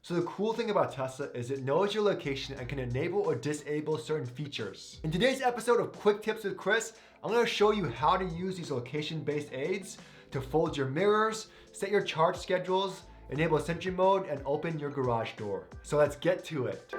So the cool thing about Tesla is it knows your location and can enable or disable certain features. In today's episode of Quick Tips with Chris, I'm going to show you how to use these location-based aids to fold your mirrors, set your charge schedules, enable Sentry mode, and open your garage door. So let's get to it.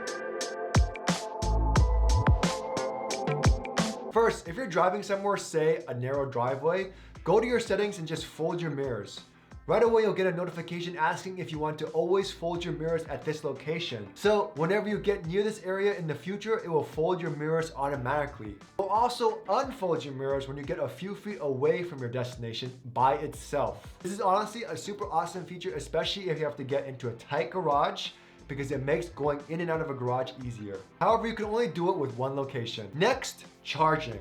First, if you're driving somewhere, say a narrow driveway, go to your settings and just fold your mirrors. Right away, you'll get a notification asking if you want to always fold your mirrors at this location. So whenever you get near this area in the future, it will fold your mirrors automatically. It will also unfold your mirrors when you get a few feet away from your destination by itself. This is honestly a super awesome feature, especially if you have to get into a tight garage, because it makes going in and out of a garage easier. However, you can only do it with one location. Next, charging.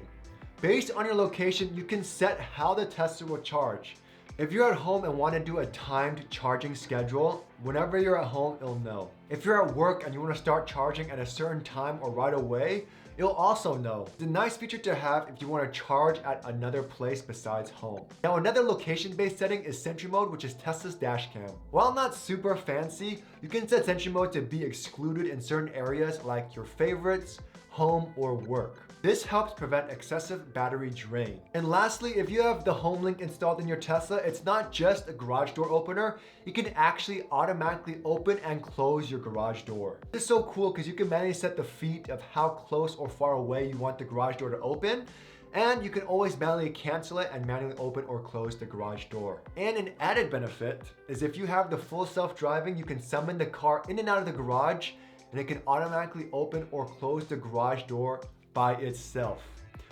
Based on your location, you can set how the Tesla will charge. If you're at home and want to do a timed charging schedule, whenever you're at home, it'll know. If you're at work and you want to start charging at a certain time or right away, it'll also know. It's a nice feature to have if you want to charge at another place besides home. Now, another location-based setting is Sentry mode, which is Tesla's dash cam. While not super fancy, you can set Sentry mode to be excluded in certain areas like your favorites, home, or work. This helps prevent excessive battery drain. And lastly, if you have the home link installed in your Tesla, it's not just a garage door opener. You can actually automatically open and close your garage door. This is so cool because you can manually set the feet of how close or far away you want the garage door to open. And you can always manually cancel it and manually open or close the garage door. And an added benefit is if you have the full self-driving, you can summon the car in and out of the garage and it can automatically open or close the garage door by itself.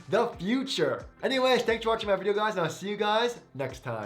The future. Anyways, thanks for watching my video, guys, and I'll see you guys next time.